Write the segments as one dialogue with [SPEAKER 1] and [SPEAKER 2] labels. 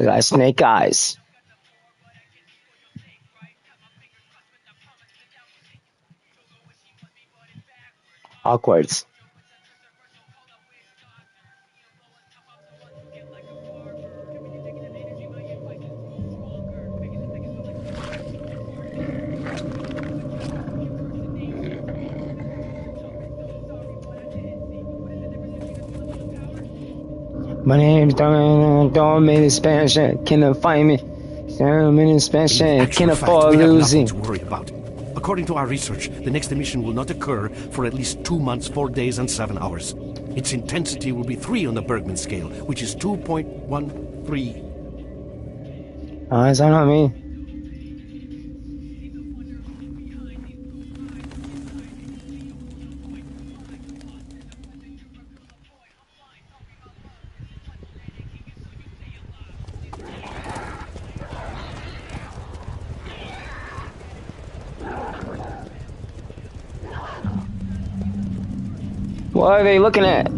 [SPEAKER 1] I got snake eyes. Awkwards. My name's don't make expansion. Can find me? I'm in expansion. Can afford losing.
[SPEAKER 2] To worry about. According to our research, the next emission will not occur for at least 2 months, 4 days, and 7 hours. Its intensity will be 3 on the Bergman scale, which is 2.13.
[SPEAKER 1] Is that not me? What are they looking at?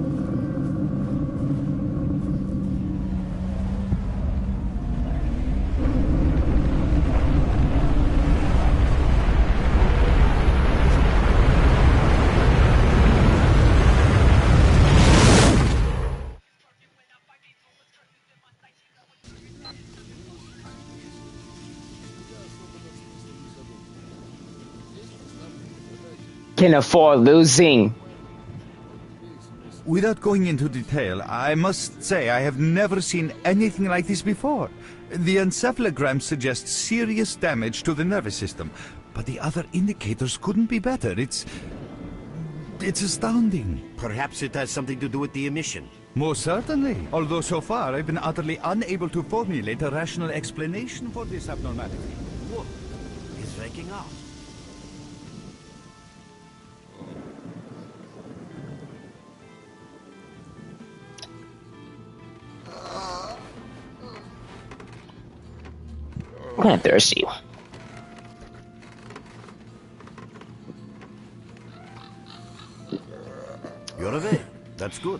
[SPEAKER 1] Can afford losing.
[SPEAKER 3] Without going into detail, I must say I have never seen anything like this before. The encephalogram suggests serious damage to the nervous system, but the other indicators couldn't be better. It's astounding.
[SPEAKER 2] Perhaps it has something to do with the emission.
[SPEAKER 3] Most certainly. Although so far I've been utterly unable to formulate a rational explanation for this abnormality.
[SPEAKER 2] Look, it's waking up.
[SPEAKER 1] I'm kind of thirsty.
[SPEAKER 2] You're away. That's good.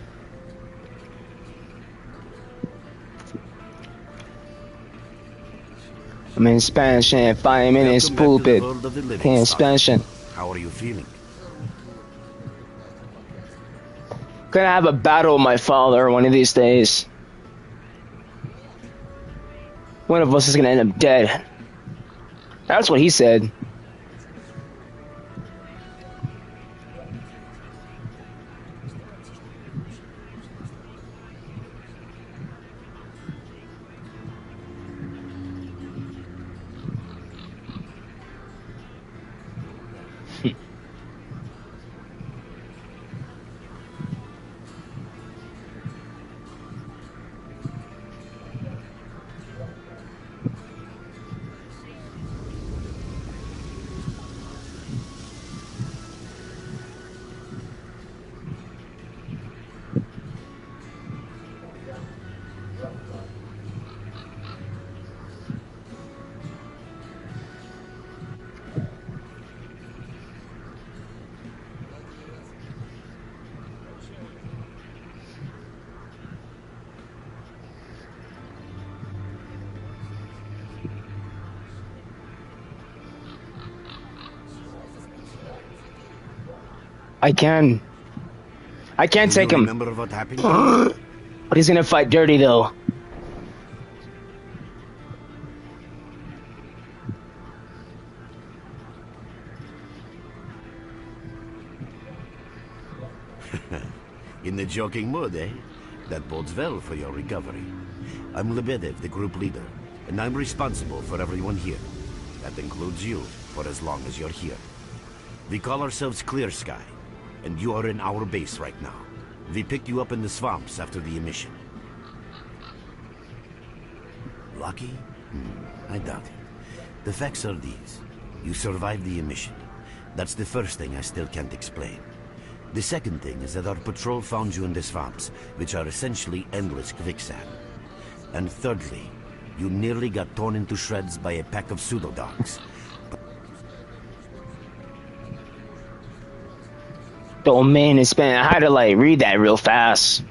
[SPEAKER 1] I'm in expansion. 5 minutes, stupid. In expansion.
[SPEAKER 2] How are you feeling?
[SPEAKER 1] Gonna have a battle with my father one of these days. One of us is gonna end up dead. That's what he said. I can't take him.
[SPEAKER 2] Remember what happened?
[SPEAKER 1] But he's gonna fight dirty though.
[SPEAKER 2] In the joking mood, eh? That bodes well for your recovery. I'm Lebedev, the group leader, and I'm responsible for everyone here. That includes you, for as long as you're here. We call ourselves Clear Sky, and you are in our base right now. We picked you up in the swamps after the emission. Lucky? I doubt it. The facts are these. You survived the emission. That's the first thing I still can't explain. The second thing is that our patrol found you in the swamps, which are essentially endless quicksand. And thirdly, you nearly got torn into shreds by a pack of pseudo-dogs.
[SPEAKER 1] Domain is spent. I had to like read that real fast.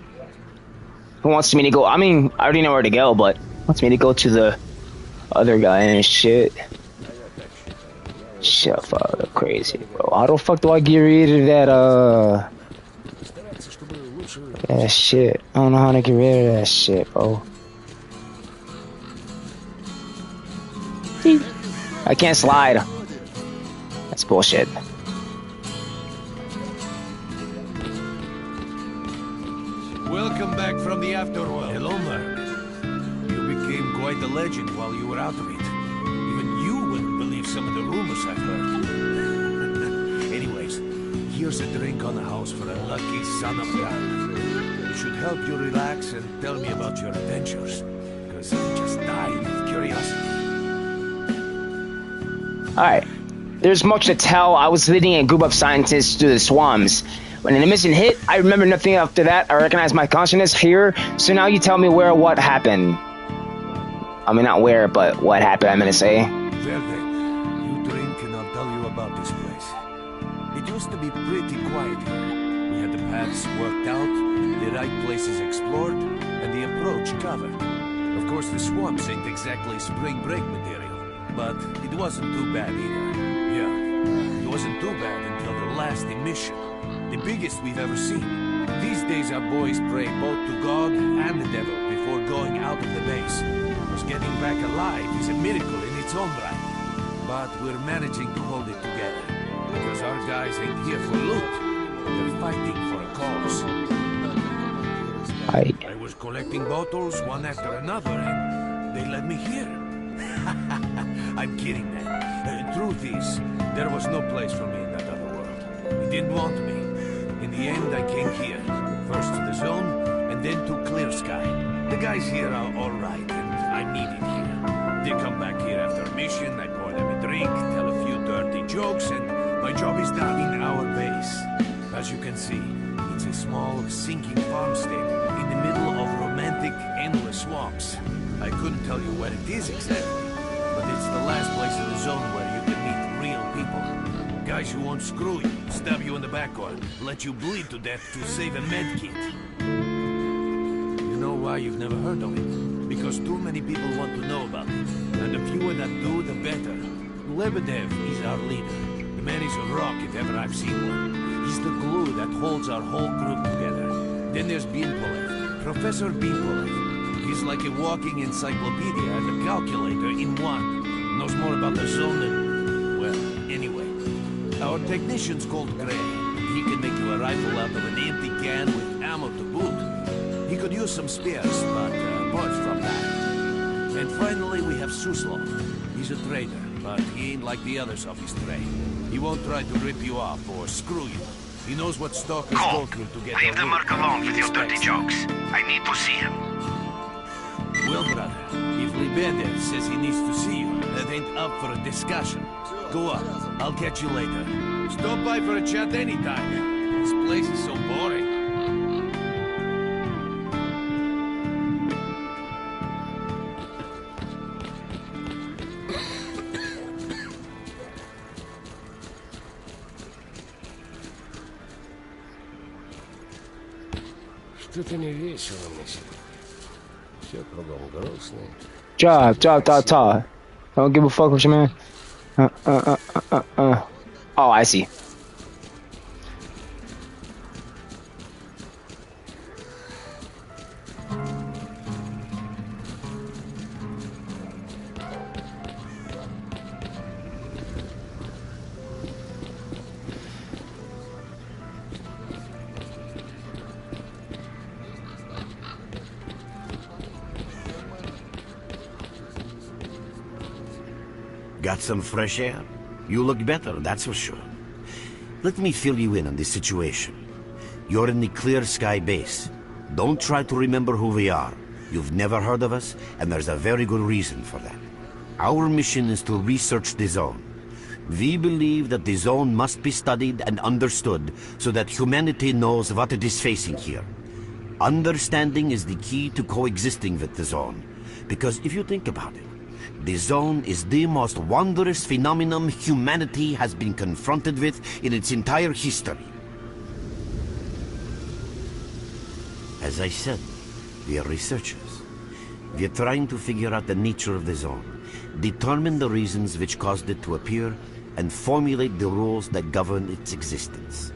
[SPEAKER 1] Who wants me to go? I mean, I already know where to go, but Wants me to go to the other guy and shit. Shit, fuck, crazy, bro. How the fuck do I get rid of that shit? I don't know how to get rid of that shit, bro. See? I can't slide. That's bullshit.
[SPEAKER 4] Welcome back from the afterworld. Hello, Mark. You became quite a legend while you were out of it. Even you wouldn't believe some of the rumors I've heard. Anyways, here's a drink on the house for a lucky son of God. It should help you relax and tell me about your adventures. Because I'm just dying of curiosity.
[SPEAKER 1] Alright. There's much to tell. I was leading a group of scientists through the swamps. When an mission hit, I remember nothing after that. I recognize my consciousness here. So now you tell me where what happened. I mean, not where, but what happened, I'm gonna say.
[SPEAKER 4] Well then, you drink and I'll tell you about this place. It used to be pretty quiet here. We had the paths worked out, the right places explored, and the approach covered. Of course, the swamps ain't exactly spring break material, but it wasn't too bad either. Yeah, it wasn't too bad until the last emission. The biggest we've ever seen. These days our boys pray both to God and the devil before going out of the base. Because getting back alive is a miracle in its own right. But we're managing to hold it together. Because our guys ain't here for loot. They're fighting for a cause. I was collecting bottles one after another and they led me here. I'm kidding, man. Truth is, there was no place for me in that other world. It didn't want me. In the end, I came here. First to the zone, and then to Clear Sky. The guys here are alright, and I'm needed here. They come back here after a mission, I pour them a drink, tell a few dirty jokes, and my job is done in our base. As you can see, it's a small, sinking farmstead in the middle of romantic, endless swamps. I couldn't tell you where it is exactly, but it's the last place in the zone where you can meet real people. Guys who won't screw you, stab you in the back or let you bleed to death to save a med kit. You know why you've never heard of it? Because too many people want to know about it. And the fewer that do, the better. Lebedev is our leader. The man is a rock if ever I've seen one. He's the glue that holds our whole group together. Then there's Binpolev, Professor Binpolev. He's like a walking encyclopedia and a calculator in one. Knows more about the zone than... well, anyway. Our technician's called Gray. He can make you a rifle out of an empty can with ammo to boot. He could use some spares, but apart from that. And finally, we have Suslov. He's a trader, but he ain't like the others of his trade. He won't try to rip you off or screw you. He knows what stalkers go through to get
[SPEAKER 2] Leave the Merc alone with your dirty jokes. I need to see him.
[SPEAKER 4] Well, brother, if Lebedev says he needs to see you, that ain't up for a discussion. Go up. I'll catch you later. Stop by for a chat anytime. This place is so boring.
[SPEAKER 5] Что-то не весело, мысль. Все кругом грустно.
[SPEAKER 1] Job. Don't give a fuck with your man. Oh, I see.
[SPEAKER 2] Got some fresh air? You look better, that's for sure. Let me fill you in on this situation. You're in the Clear Sky base. Don't try to remember who we are. You've never heard of us, and there's a very good reason for that. Our mission is to research the zone. We believe that the zone must be studied and understood so that humanity knows what it is facing here. Understanding is the key to coexisting with the zone. Because if you think about it, the zone is the most wondrous phenomenon humanity has been confronted with in its entire history. As I said, we are researchers. We're trying to figure out the nature of the zone, determine the reasons which caused it to appear, and formulate the rules that govern its existence.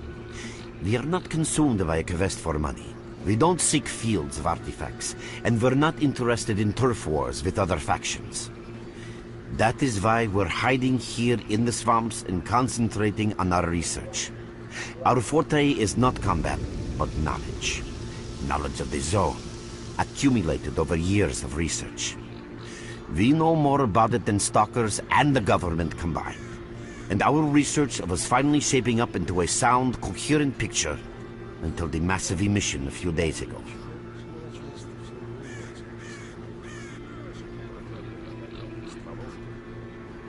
[SPEAKER 2] We are not consumed by a quest for money. We don't seek fields of artifacts, and we're not interested in turf wars with other factions. That is why we're hiding here in the swamps and concentrating on our research. Our forte is not combat, but knowledge. Knowledge of the zone, accumulated over years of research. We know more about it than Stalkers and the government combined. And our research was finally shaping up into a sound, coherent picture until the massive emission a few days ago.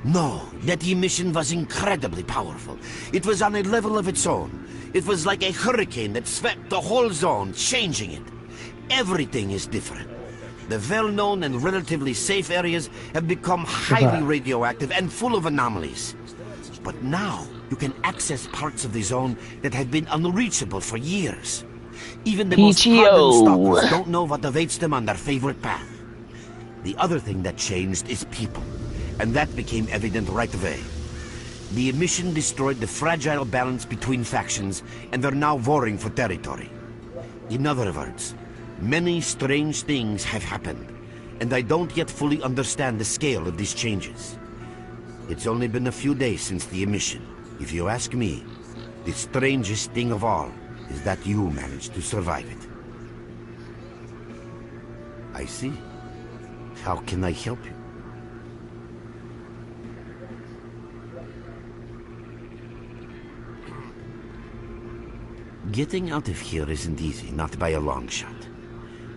[SPEAKER 2] No, that emission was incredibly powerful. It was on a level of its own. It was like a hurricane that swept the whole zone, changing it. Everything is different. The well-known and relatively safe areas have become highly radioactive and full of anomalies. But now, you can access parts of the zone that have been unreachable for years. Even the most hardened stalkers don't know what awaits them on their favorite path. The other thing that changed is people, and that became evident right away. The emission destroyed the fragile balance between factions, and they're now warring for territory. In other words, many strange things have happened, and I don't yet fully understand the scale of these changes. It's only been a few days since the emission. If you ask me, the strangest thing of all is that you managed to survive it. I see. How can I help you? Getting out of here isn't easy, not by a long shot.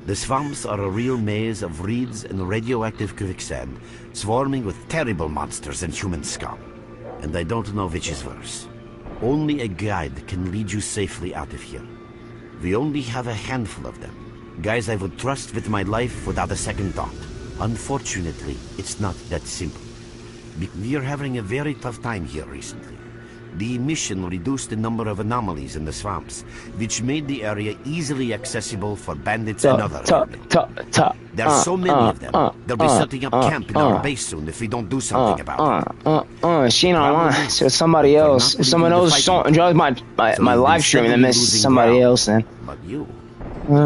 [SPEAKER 2] The swamps are a real maze of reeds and radioactive quicksand, swarming with terrible monsters and human scum. And I don't know which is worse. Only a guide can lead you safely out of here. We only have a handful of them. Guys I would trust with my life without a second thought. Unfortunately, it's not that simple. We're having a very tough time here recently. The emission reduced the number of anomalies in the swamps, which made the area easily accessible for bandits and other elements. There's so many of them, they'll be setting up camp in our base soon if we don't do something about it.
[SPEAKER 1] She online. So somebody else. If someone else enjoys my live stream and then misses somebody else, then.
[SPEAKER 2] But you...
[SPEAKER 6] This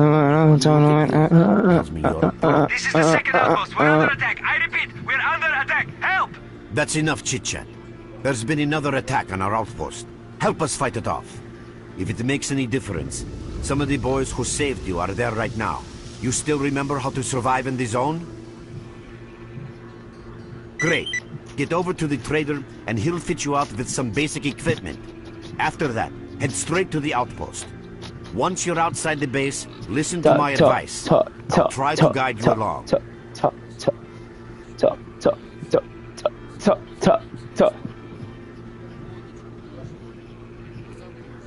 [SPEAKER 6] is the second outpost. We're under attack. I repeat, we're under attack. Help!
[SPEAKER 2] That's enough chit-chat. There's been another attack on our outpost. Help us fight it off. If it makes any difference, some of the boys who saved you are there right now. You still remember how to survive in the zone? Great. Get over to the trader and he'll fit you out with some basic equipment. After that, head straight to the outpost. Once you're outside the base, listen to my advice. I'll try to guide you along.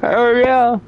[SPEAKER 1] Oh yeah.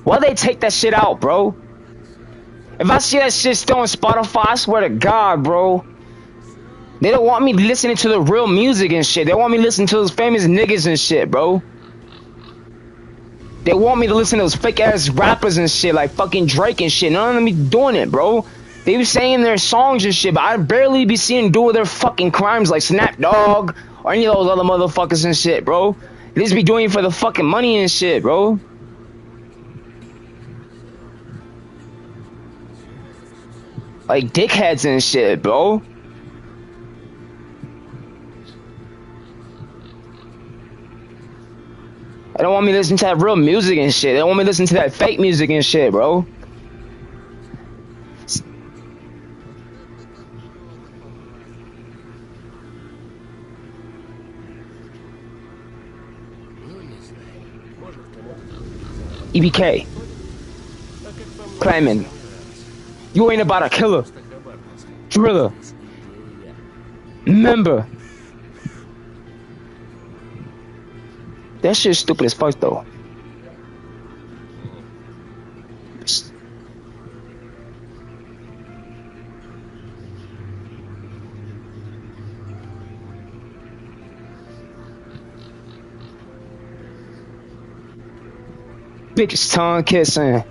[SPEAKER 1] Why they take that shit out, bro? If I see that shit still on Spotify, I swear to God, bro. They don't want me listening to the real music and shit. They want me listening to those famous niggas and shit, bro. They want me to listen to those fake ass rappers and shit, like fucking Drake and shit. None of them be doing it, bro. They be saying their songs and shit, but I barely be seeing them do their fucking crimes like Snap Dogg or any of those other motherfuckers and shit, bro. They just be doing it for the fucking money and shit, bro. Like dickheads and shit, bro. don't want me to listen to that real music and shit. They don't want me to listen to that fake music and shit, bro. EBK. Claiming. You ain't about a killer. Driller. Member. That shit's stupid as fuck though. Biggest tongue kissing.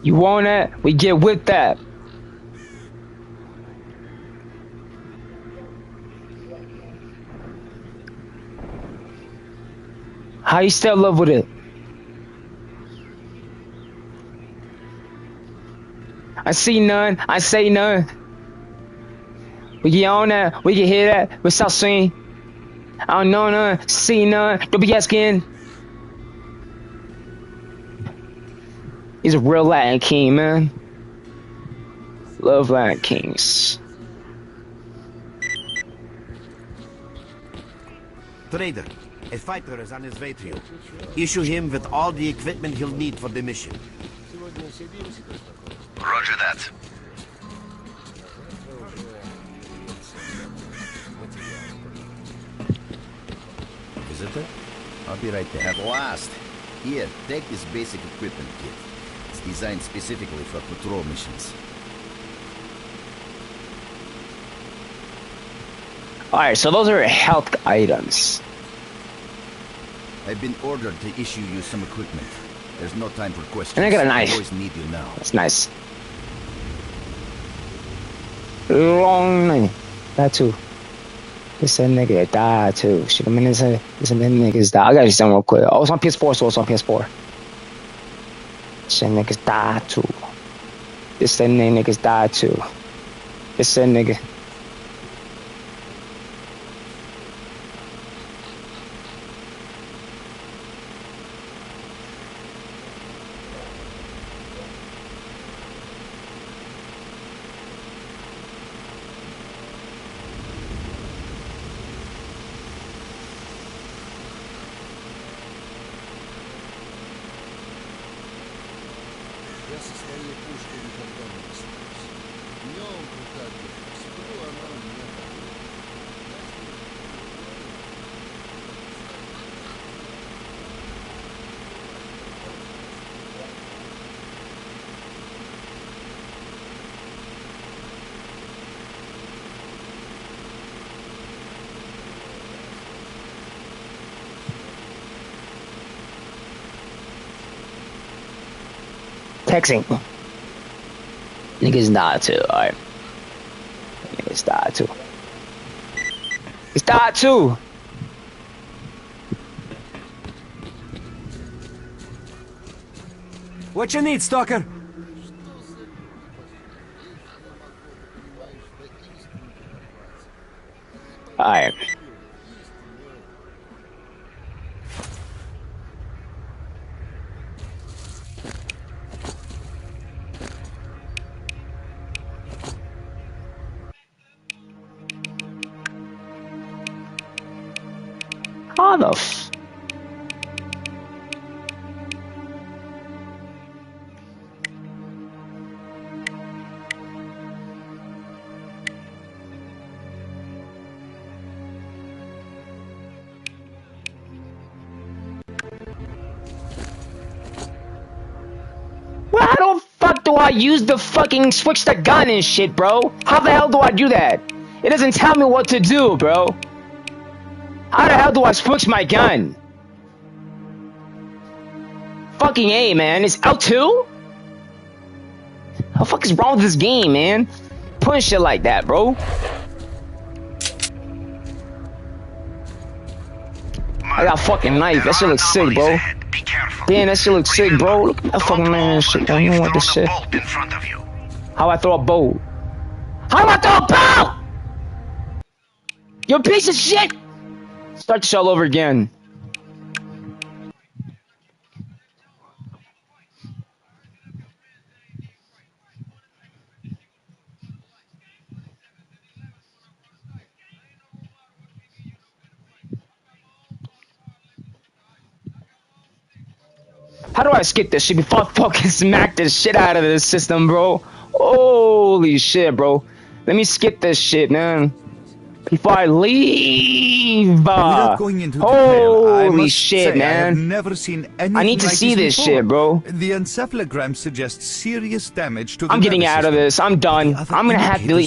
[SPEAKER 1] You want that? We get with that. How you still love with it? I see none. I say none. We get on that. We can hear that. We start singing. I don't know none. See none. Don't be asking. He's a real Latin king, man. Love Latin kings.
[SPEAKER 2] Trader, a fighter is on his way to you. Issue him with all the equipment he'll need for the mission.
[SPEAKER 6] Roger that.
[SPEAKER 2] Visitor?
[SPEAKER 7] I'll be right there. At last. Here, take this basic equipment kit. It's designed specifically for patrol missions.
[SPEAKER 1] Alright, so those are health items.
[SPEAKER 7] I've been ordered to issue you some equipment. There's no time for questions.
[SPEAKER 1] And I got a knife.
[SPEAKER 7] I always need you now.
[SPEAKER 1] That's nice. Long knife. That too. This nigga died too. Shit, I mean, this niggas died. I gotta do something real quick. Oh, it's on PS4, so it's on PS4. Shit, niggas died too. This niggas died too. This nigga.
[SPEAKER 5] Я со своей пушкой никогда не расстаюсь. Днем крутая девка, сплю, она у меня
[SPEAKER 1] Texting. Niggas died too, alright. Niggas died too. It's died too!
[SPEAKER 8] What you need, Stalker?
[SPEAKER 1] Alright. How the f... Well, how the fuck do I use the fucking switch the gun and shit, bro? How the hell do I do that? It doesn't tell me what to do, bro. How the hell do I switch my gun? Fucking A, man. It's L2? What the fuck is wrong with this game, man? Putting shit like that, bro. I got a fucking knife. That shit looks sick, bro. Damn, that shit looks sick, bro. Look at that fucking man shit. I don't want this shit. How I throw a bolt? How I throw a bolt? You piece of shit! Start the show all over again. How do I skip this shit before I fucking smack the shit out of this system, bro? Holy shit, bro. Let me skip this shit, man. Before I leave.
[SPEAKER 3] Without going into
[SPEAKER 1] Holy shit, man.
[SPEAKER 3] I have never seen anything
[SPEAKER 1] I need to
[SPEAKER 3] like
[SPEAKER 1] see this
[SPEAKER 3] before.
[SPEAKER 1] shit, bro.
[SPEAKER 3] The encephalogram suggests serious damage to the
[SPEAKER 1] I'm getting
[SPEAKER 3] nervous
[SPEAKER 1] out of
[SPEAKER 3] system.
[SPEAKER 1] this. I'm done. I'm gonna have to delete this.